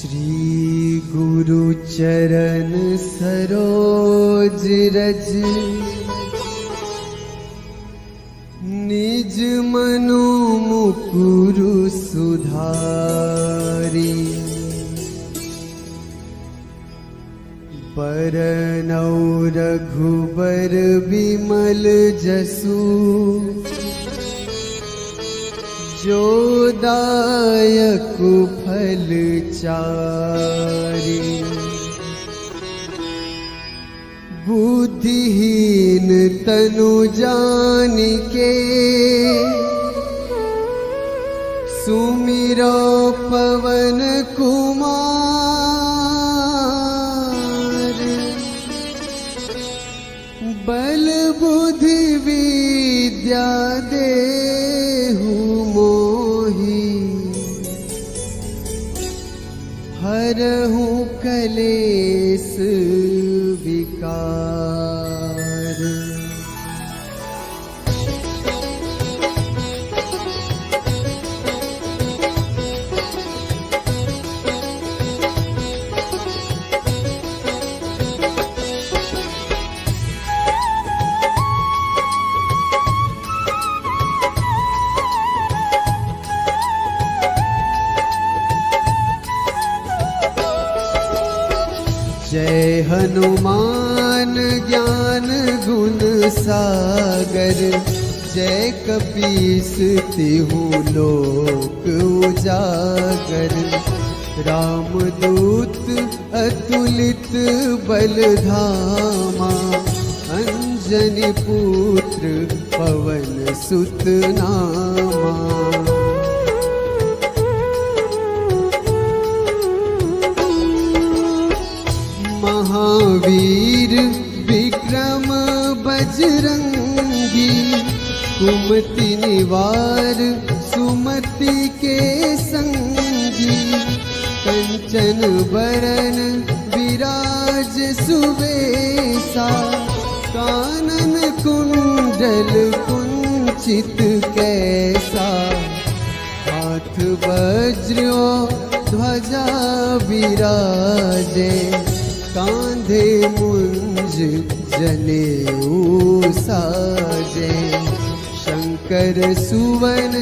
श्री गुरु चरण सरोज रज निज मनु मुकुरु सुधारी। बरनौ रघुबर बिमल जसु जो दायक फल चारि। बुद्धिहीन तनु जानिके सुमिरो पवन कुमार। बल बुद्धि विद्या देहु मोहि हरहु कलेस विकार। जय हनुमान ज्ञान गुण सागर। जय कपीस तिहु लोक उजागर। रामदूत अतुलित बल धामा। अंजनी पुत्र पवन सुत नामा। महावीर विक्रम बजरंगी। कुमति निवार सुमति के संगी। कंचन बरन विराज सुबेसा। कानन कुंडल कुंचित कैसा। हाथ वज्र ध्वजा विराजे। कांधे मुंज जनेऊ साजे। शंकर सुवन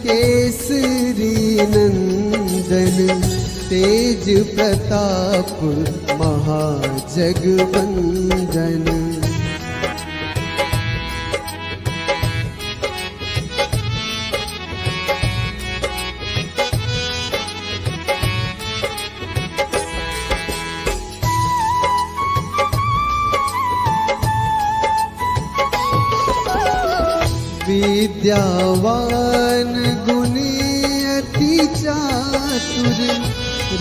केसरी नंदन। तेज प्रताप महाजगवंदन। विद्यावान गुणी अति चातुर।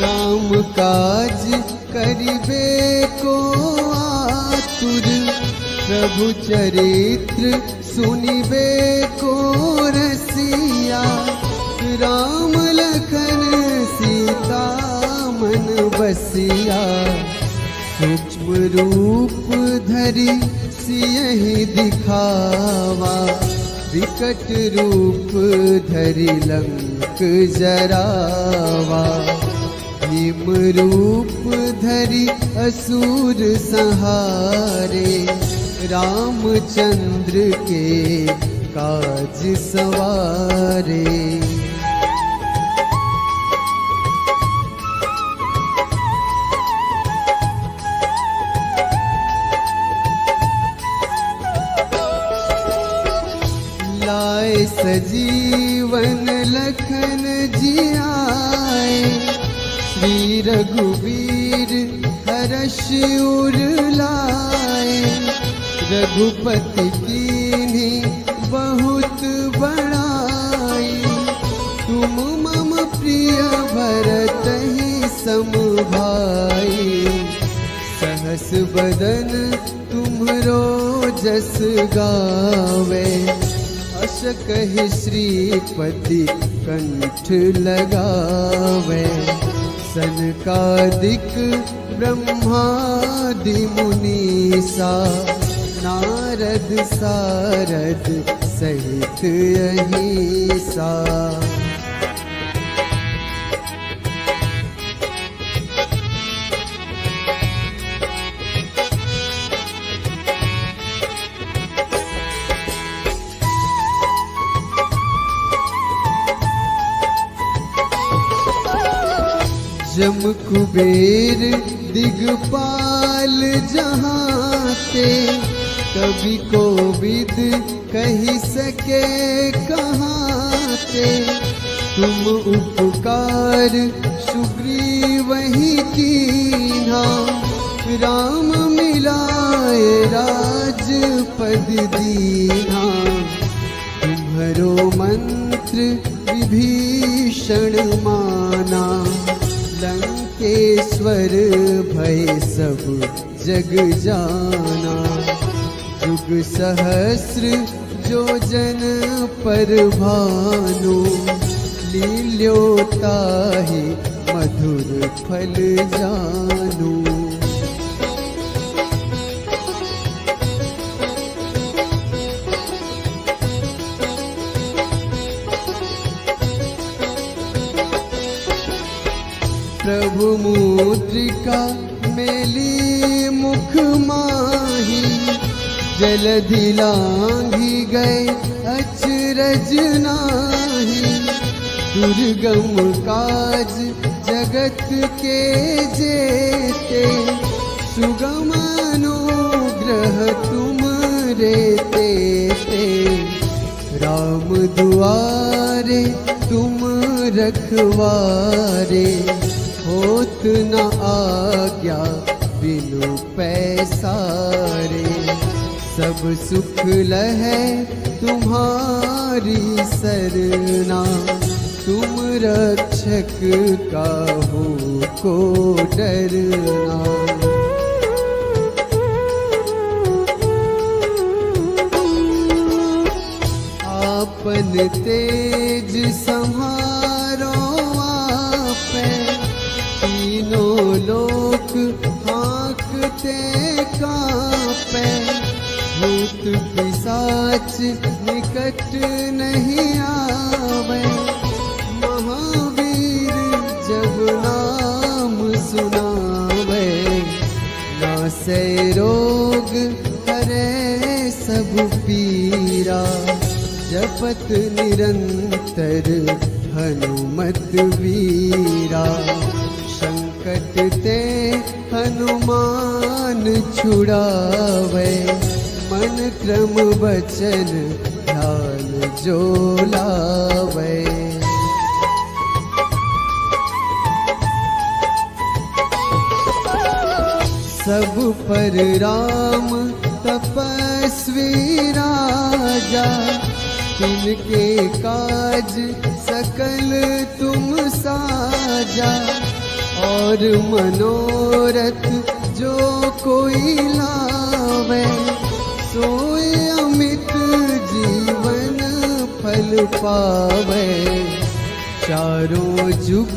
राम काज करिबे को आतुर। प्रभु चरित्र सुनिबे को रसिया। राम लखन सीता मन बसिया। सूक्ष्म रूप धरि सियहि दिखावा। विकट रूप धरि लंक जरावा। भीम रूप धरि असुर संहारे। रामचंद्र के काज सवारे। लाए सजीवन लखन जियाए। श्री रघुवीर हर्ष उर लाए। रघुपति कीन्ही बहुत बड़ाई। तुम मम प्रिय भरतहि सम भाई। सहस बदन तुम्हरो जस गावे। अस कहि श्रीपति कंठ लगावे। सनकादिक ब्रह्मादि मुनीसा। नारद सारद सहित अहिसा। जम कुबेर दिगपाल जहाँ ते, कभी कोविद कही सके कहाँ ते। तुम उपकार सुग्रीव ही कीन्हा, राम मिलाए राजपद दीन्हा। तुम्हारो मंत्र विभीषण माना, लंकेश्वर भय सब जग जाना। युग सहस्र जो जन पर भानु, लील्योताहि मधुर फल जानू। प्रभु मुद्रिका मेली मुख माही, जलधि लांघी गए अचरज नाही। दुर्गम काज जगत के जेते, सुगम अनुग्रह तुम रे तेते। राम दुआरे तुम रखवारे, होत न आज्ञा बिनु पैसारे। सब सुख लहै तुम्हारी सरना, तुम रक्षक काहू को डरना। आपन तेज संहारो आपै, तीनों लोक हाँकते कांपै। भूत पिशाच निकट नहीं आवे, महावीर जब नाम सुनावे। नासै रोग हरै सब पीरा, जपत निरंतर हनुमत वीरा। संकट ते हनुमान छुड़ावे, मन क्रम वचन ध्यान जो लावे। सब पर राम तपस्वी राजा, तिनके काज सकल तुम साजा। और मनोरथ जो कोई लावे, सोई अमित जीवन फल पावे। चारों जुग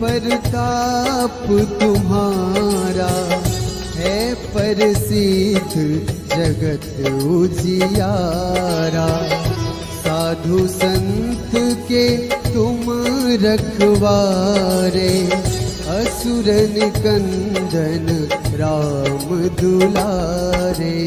परताप तुम्हारा, है प्रसिद्ध जगत उजियारा। साधु संत के तुम रखवारे, असुर निकंदन राम दुलारे।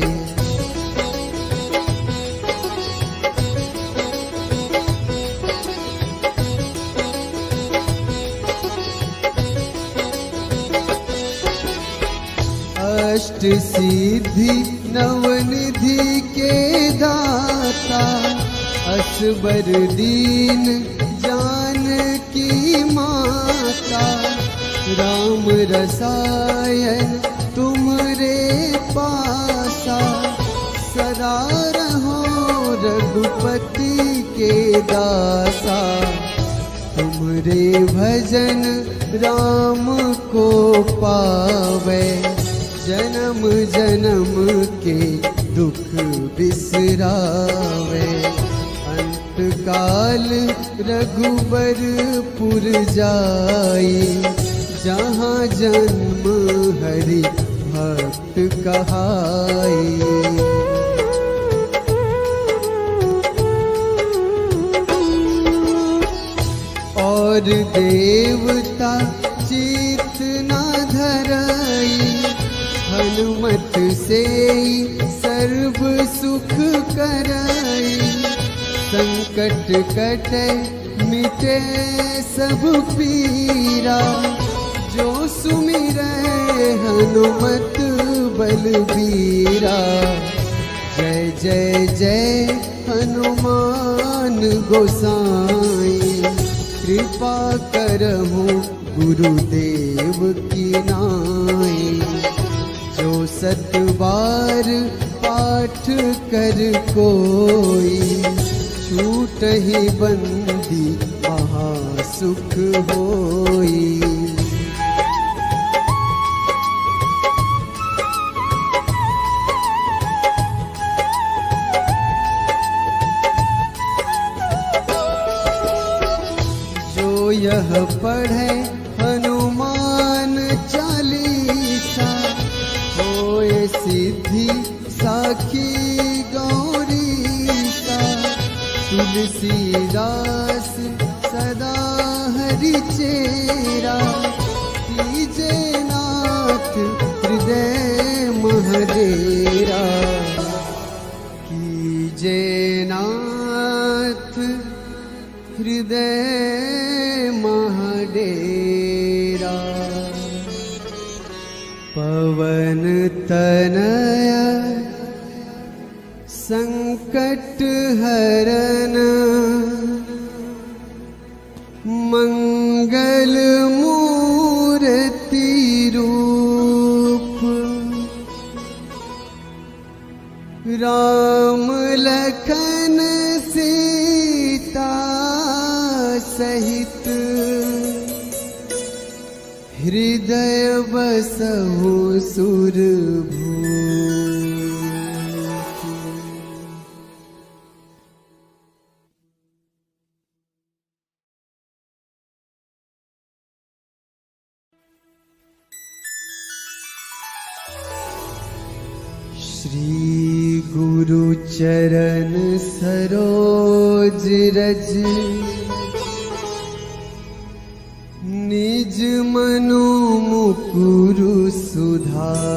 अष्ट सिद्धि नवनिधि के दाता, असबर दीन जानकी माता। राम रसायन तुम्हरे पासा, सदा रहो रघुपति के दासा। तुम्हरे भजन राम को पावे, जन्म जन्म के दुख बिसरावे। अंत काल रघुबरपुर जाई, जहाँ जन्म हरि भक्त कहाई। और देवता चित न धरई, हनुमत से सर्व सुख करई। संकट कटे मिटे सब पीरा, जो सुमिरै हनुमत बलबीरा। जय जय जय हनुमान गोसाई, कृपा करहु गुरुदेव की नाई। जो 7 बार पाठ कर कोई, छूटहि बंदी महासुख होई। जो यह पढ़े हनुमान चालीसा, होए सिद्धि साखी गौरीसा। तुलसीदास सदा हरि चेरा, कीजे नाथ हृदय महडेरा। कीजे नाथ हृदय महडेरा। पवन तनया संकट हरन, मंगल मूर्ति रूप। राम लखन सीता सहित, हृदय बसहु सुरभूप। श्री गुरु चरण सरोज रज, निज मनु मुकुरु सुधारी।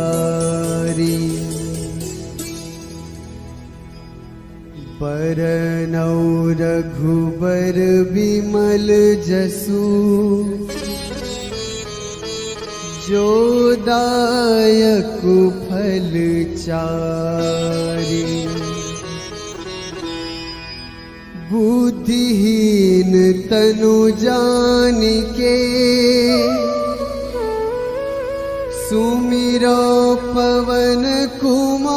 बरनौ रघुबर बिमल जसु, जो दायक फल चारि। बुद्धिहीन तनु जानिके, सुमिरो पवन कुमार।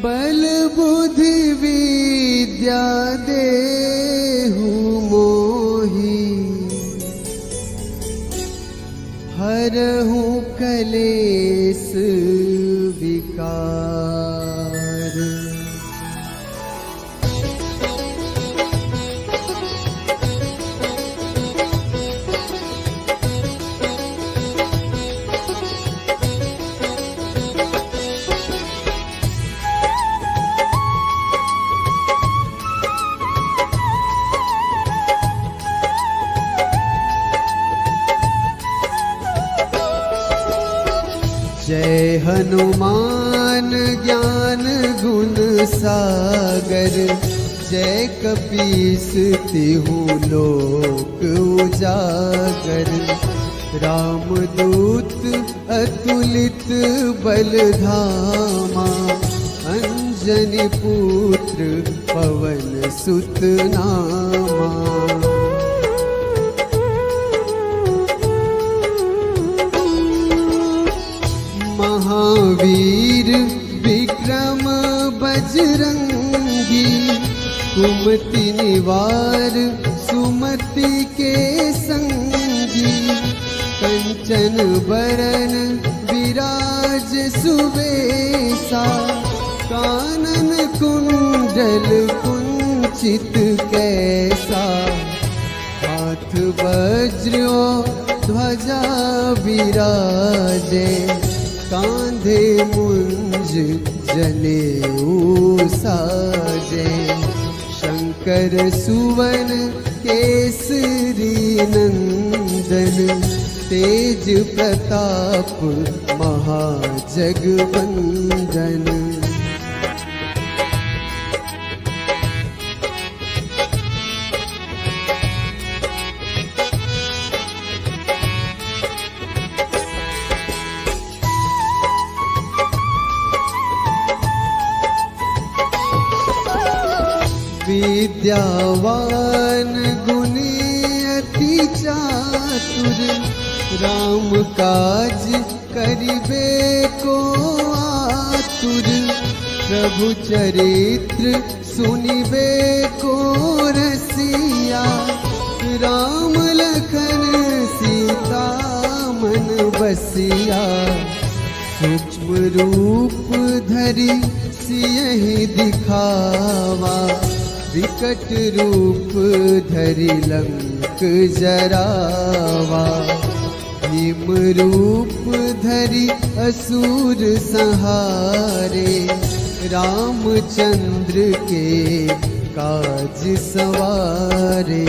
बल बुद्धि विद्या देहु मोहि, हरहु कलेस विकार। जय हनुमान ज्ञान गुण सागर, जय कपीस तिहु लोक उजागर। रामदूत अतुलित बल धामा, अंजनी पुत्र पवन सुत नामा। महावीर विक्रम बजरंगी, कुमति निवार सुमति के संगी। कंचन बरन विराज सुबेसा, कानन कुंडल कुंचित कैसा। हाथ वज्र ध्वजा विराजे, कांधे मुंज जनेऊ साजे। शंकर सुवन केसरी नंदन, तेज प्रताप महाजगवंदन। विद्यावान गुणी अति चातुर, राम काज करिबे को आतुर, प्रभु चरित्र सुनिबे को रसिया, राम लखन सीता मन बसिया, सूक्ष्म रूप धरि सियहि दिखावा, विकट रूप धरि लंक जरावा, भीम रूप धरि असुर संहारे, रामचंद्र के काज सवारे।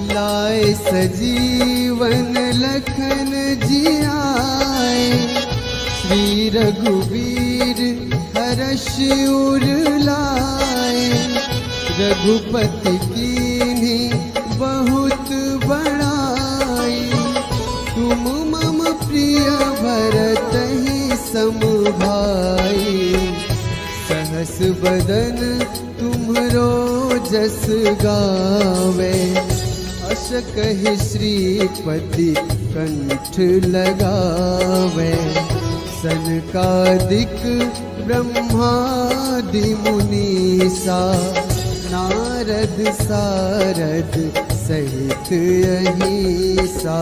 लाए सजीवन लखन जियाए, श्री रघुवीर हर्ष उर लाए, रघुपति कीन्ही बहुत बड़ाई, तुम मम प्रिय भरतहि सम भाई, सहस बदन तुम्हरो जस गावे, अस कहि श्रीपति कंठ लगावे, सनकादिक ब्रह्मादि मुनीसा, नारद सारद सहित अहिसा।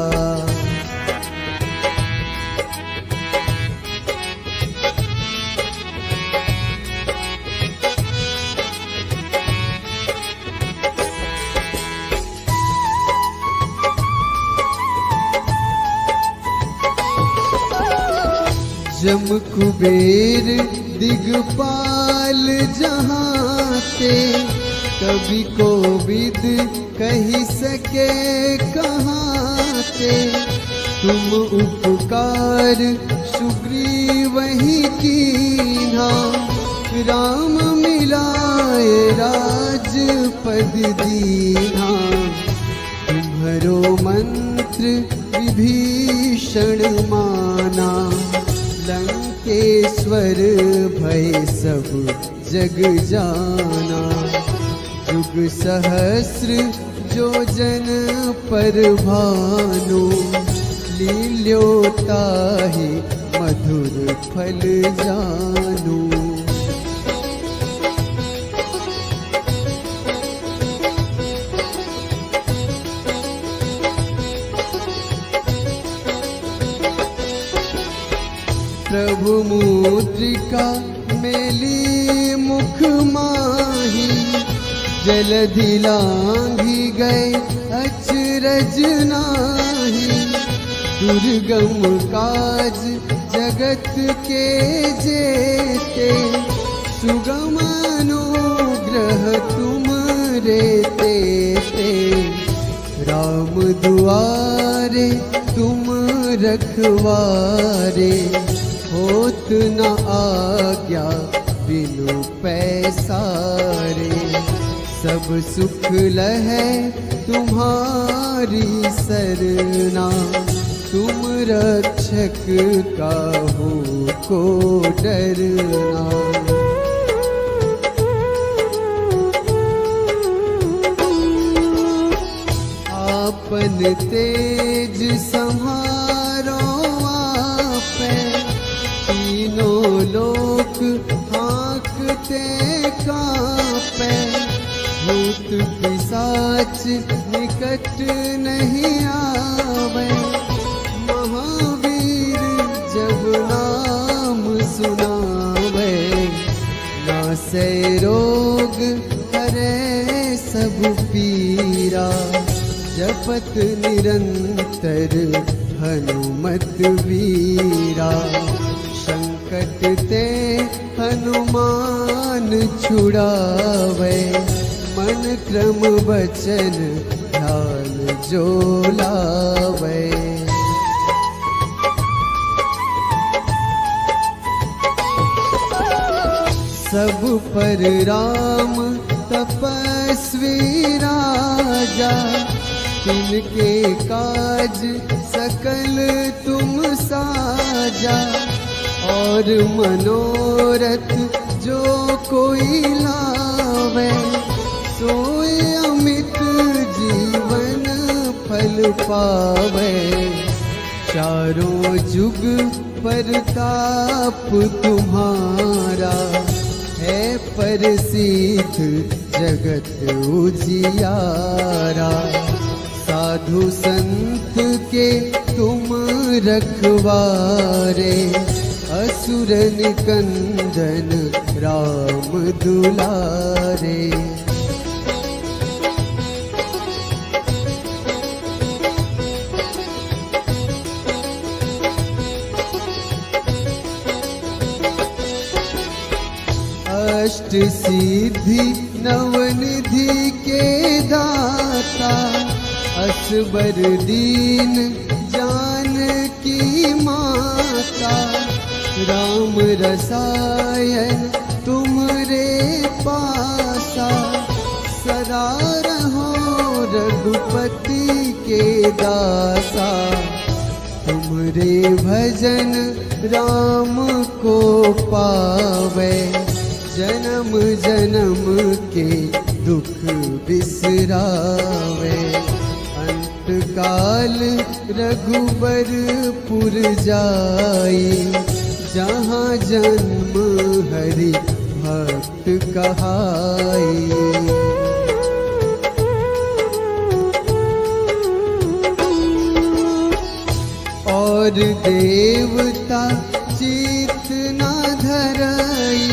जम कुबेर दिगपाल जहाते, कवि कोविद कही सके कहाते, तुम उपकार सुग्रीवहि कीन्हा, राम मिलाए राजपद दीन्हा, तुम्हरो मंत्र विभीषण माना, लंकेश्वर भय सब जग जाना, युग सहस्र जो जन पर भानु, लील्योताहि मधुर फल जानू। प्रभु मुद्रिका मेली मुख माही, जलधि लांघि गए अचरज नाही, दुर्गम काज जगत के जेते, सुगम अनुग्रह तुम रे तेते, राम दुआरे तुम रखवारे, होत न आज्ञा बिनु पैसारे, सब सुख लहै तुम्हारी सरना, तुम रक्षक काहू को डरना। आपन तेज सम्हारो आपै, तीनों लोक हाँकते कांपै, भूत पिशाच निकट नहीं आवे, महावीर जब नाम सुनावे, नासै रोग हरै सब पीरा, जपत निरंतर हनुमत वीरा, संकट ते हनुमान छुड़ावे, मन क्रम वचन ध्यान जो लावे। सब पर राम तपस्वी राजा, तिनके काज सकल तुम साजा, और मनोरथ जो कोई लावे, सोए अमित जीवन फल पावे। चारों जुग परताप तुम्हारा, है प्रसिद्ध जगत उजियारा। साधु संत के तुम रखवारे, असुर निकंदन राम दुलारे। अष्ट सिद्धि नवनिधि के दाता, असबर दीन जानकी माता। राम रसायन तुमरे पासा, सदा रहो रघुपति के दासा। तुमरे भजन राम को पावे, जन्म जन्म के दुख बिसरावे। अंत काल रघुबरपुर जाई, जहाँ जन्म हरि भक्त कहाई। और देवता चित न धरई,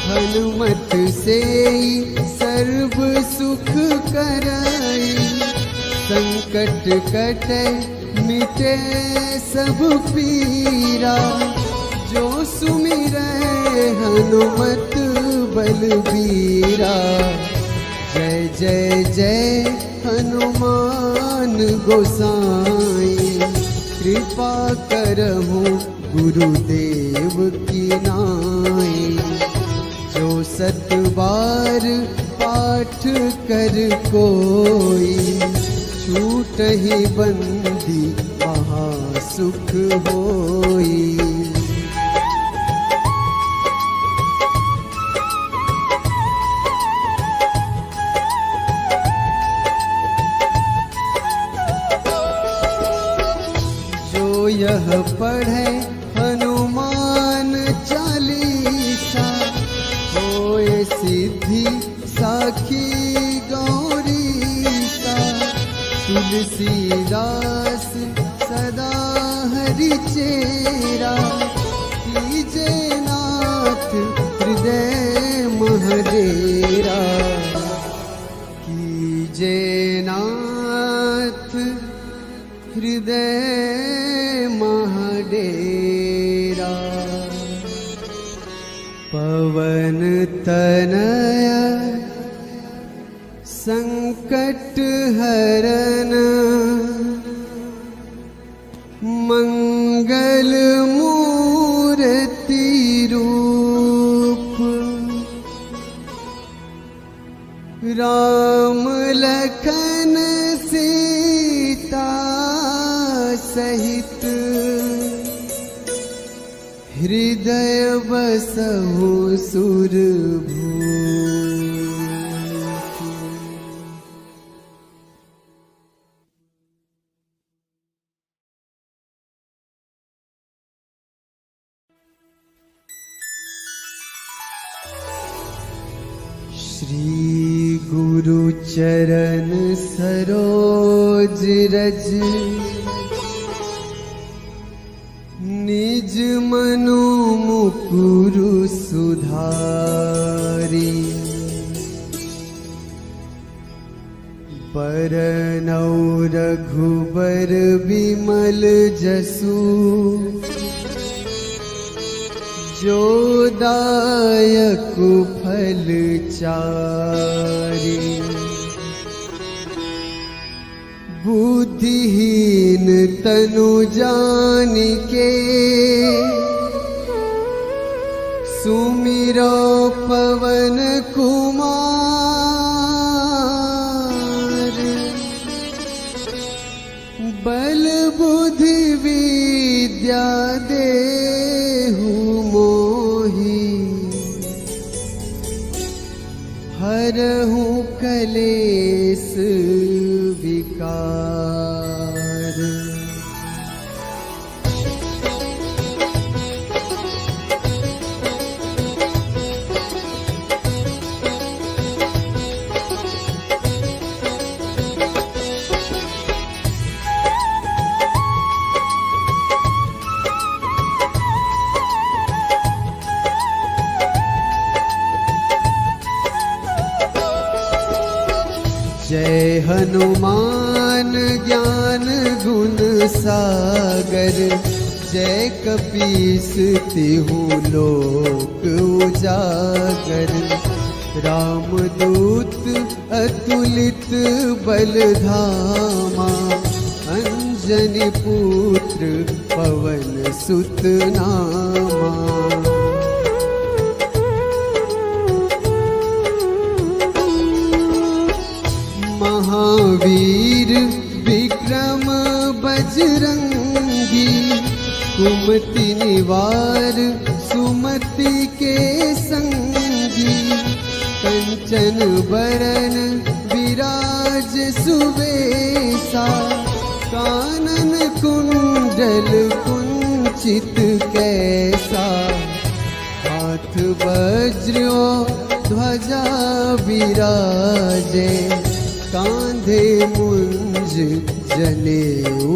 हनुमत से सर्व सुख करई। संकट कटे मिटे सब पीरा, जो सुमिरै हनुमत बलबीरा। जय जय जय हनुमान गोसाई, कृपा करहु गुरुदेव की नाई। जो सत बार पाठ कर कोई, छूटहि बंदी महासुख होई। जो यह पढ़े हनुमान चालीसा, होए सिद्धि साखी गौरीसा। तुलसीदास सदा हरि चेरा, कीजे नाथ हृदय महडेरा। कीजे नाथ हृदय महडेरा। पवन तनया संकट हरन, मंगल मूर्ति रूप। राम लखन सीता सहित, हृदय बसहु सुरभूप। श्री गुरु चरण सरोज रज, निज मनु मुकुरु सुधारी। बरनौ रघुबर बिमल जसु, जो दायक फल चारि। बुद्धिहीन तनु जानिके, सुमिरो पवन कुमार। कलेस विकार। जय हनुमान ज्ञान गुण सागर, जय कपीस तिहु लोक उजागर। रामदूत अतुलित बल धामा, अंजनी पुत्र पवन सुत नामा। महावीर विक्रम बजरंगी, कुमति निवार सुमति के संगी। कंचन बरन विराज सुवेसा, कानन कुंडल कुंचित कैसा। हाथ वज्र ध्वजा विराजे, कांधे मुंज जनेऊ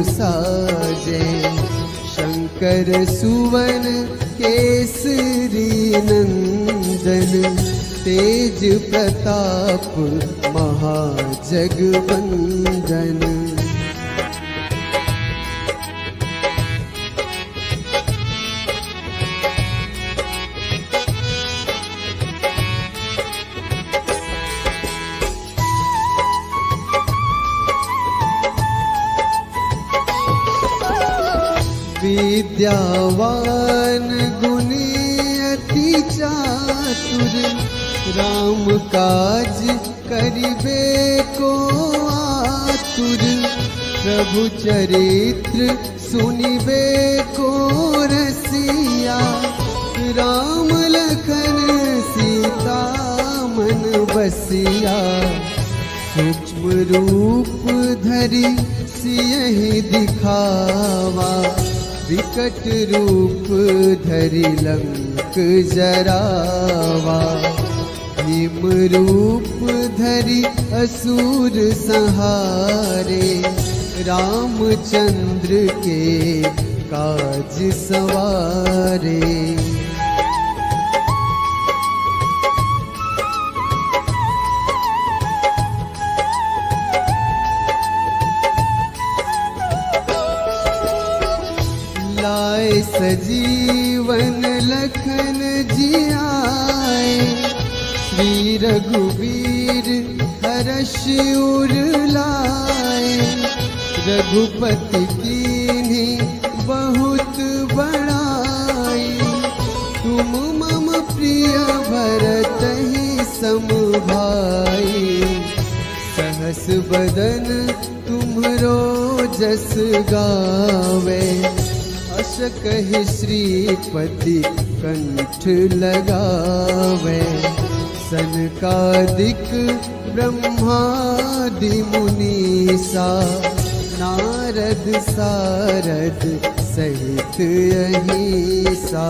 साजे। शंकर सुवन केसरी नंदन, तेज प्रताप महाजगवंदन। विद्यावान गुणी अति चातुर, राम काज करिबे को आतुर। प्रभु चरित्र सुनिबे को रसिया, राम लखन सीता मन बसिया। सूक्ष्म रूप धरि सियहि दिखावा, विकट रूप धरि लंक जरावा। भीम रूप धरि असुर संहारे, रामचंद्र के काज सवारे। लाए सजीवन लखन जियाए, श्री रघुवीर हर्ष उर लाए। रघुपति कीन्ही बहुत बड़ाई, तुम मम प्रिय भरतहि सम भाई। सहस बदन तुम्हरो जस गावे, अस कहि श्रीपति कंठ लगावे। सनकादिक ब्रह्मादि मुनीसा, नारद सारद सहित अहिसा।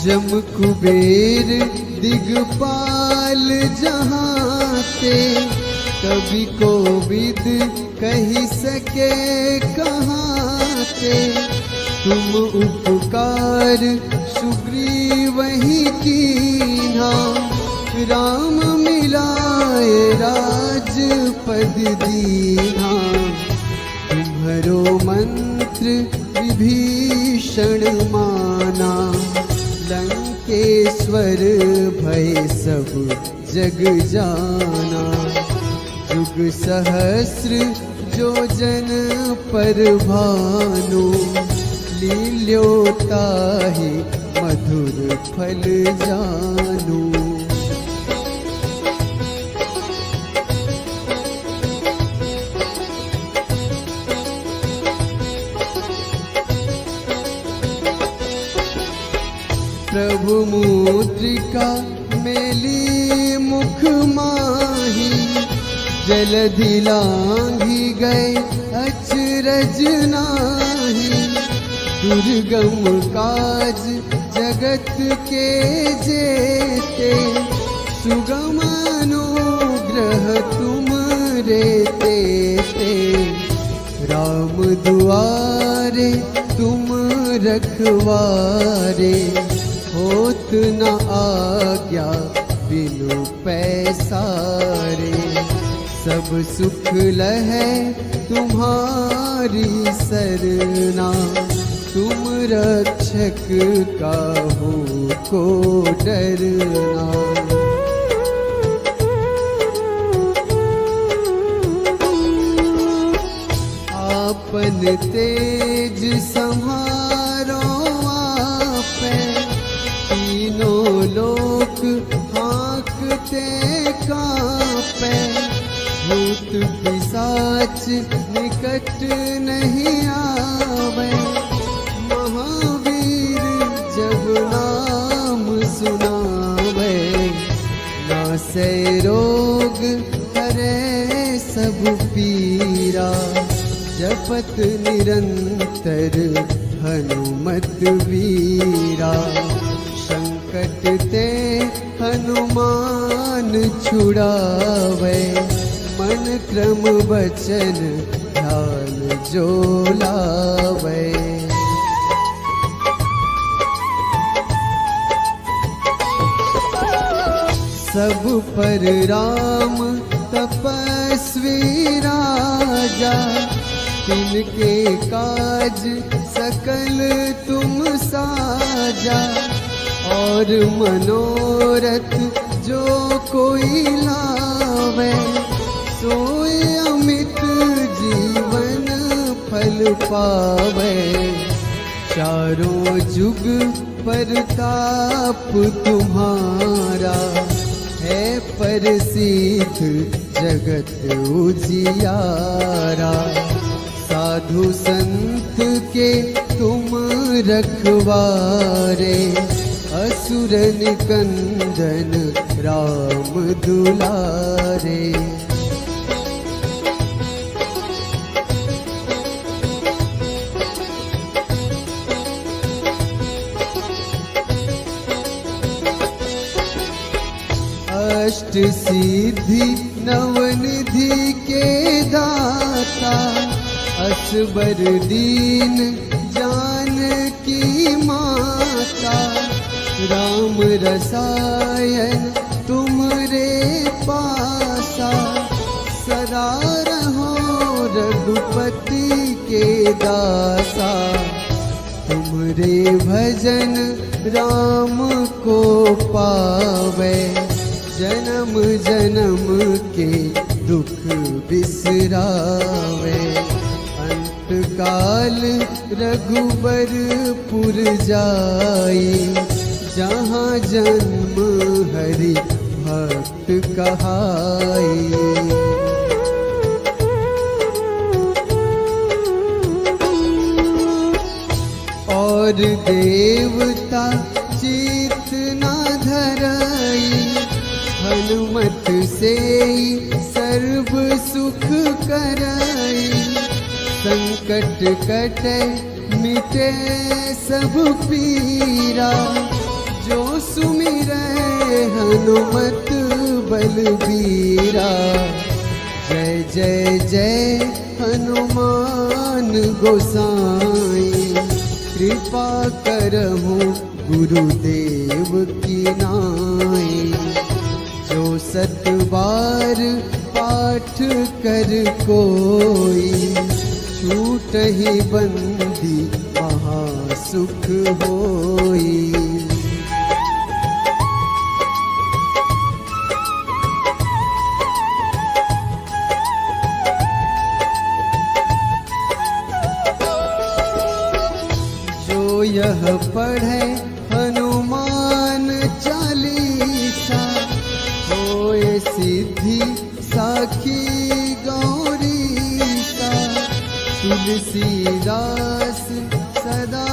जम कुबेर दिगपाल जहाते, कवि कोविद कही सके कहाते। तुम उपकार सुग्रीवहि कीन्हा, राम मिलाए राजपद दीन्हा। तुम्हरो मंत्र विभीषण माना, लंकेश्वर भय सब जग जाना। युग सहस्र जो जन पर भानु, लील्योताहि मधुर फल जानू। प्रभु मुद्रिका मेली मुख माही, जलधि लांघी गए अचरज नाही। दुर्गम काज जगत के जेते, सुगम अनुग्रह तुम रे ते। राम दुआरे तुम रखवारे, होत न आज्ञा बिनु पैसारे। सब सुख लहै तुम्हारी सरना, तुम रक्षक काहू को डरना। आपन तेज संहारो आपे, तीनों लोक हाँकते कांपे। भूत पिशाच निकट नहीं आवे, महावीर जब नाम सुनावे। नासै रोग हरै सब पीरा, जपत निरंतर हनुमत वीरा। संकट ते हनुमान छुड़ावे, मन क्रम वचन ध्यान जो लावे। सब पर राम तपस्वी राजा, तिनके काज सकल तुम साजा। और मनोरथ जो कोई लावे, सोई अमित जीवन फल पावे। चारों जुग परताप तुम्हारा, है प्रसिद्ध जगत उजियारा। साधु संत के तुम रखवारे, असुर निकंदन राम दुलारे। अष्ट सिद्धि नवनिधि के दाता, असबर दीन जानकी माता। राम रसायन तुमरे पासा, सदा रहो रघुपति के दासा। तुमरे भजन राम को पावे, जन्म जन्म के दुख बिसरावे। अंत काल रघुबरपुर जाई, जहाँ जन्म हरि भक्त कहाई। और देवता चित न धरई, हनुमत से सर्व सुख करई। संकट कटे मिटे सब पीरा, जो सुमिरै हनुमत बलबीरा। जय जय जय हनुमान गोसाई, कृपा करहु गुरुदेव की नाई। जो सत बार पाठ कर कोई, छूटहि बंदी महासुख होई। जो यह पढ़े सिद्धि साखी गौरीसा तुलसीदास सदा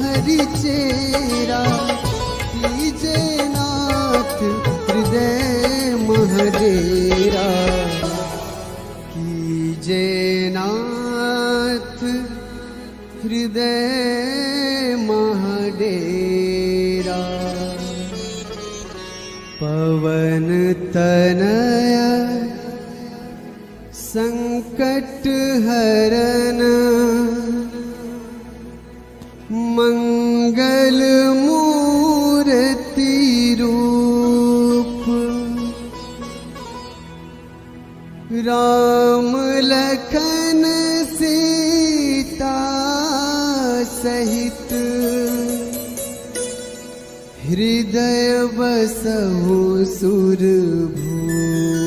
हरि चेरा कीजे नाथ हृदय महडेरा कीजे नाथ हृदय महडेरा। पवन तनय संकट हरन मंगल मूर्ति रूप राम लखन सीता सहित हृदय बसहु सुरभूप।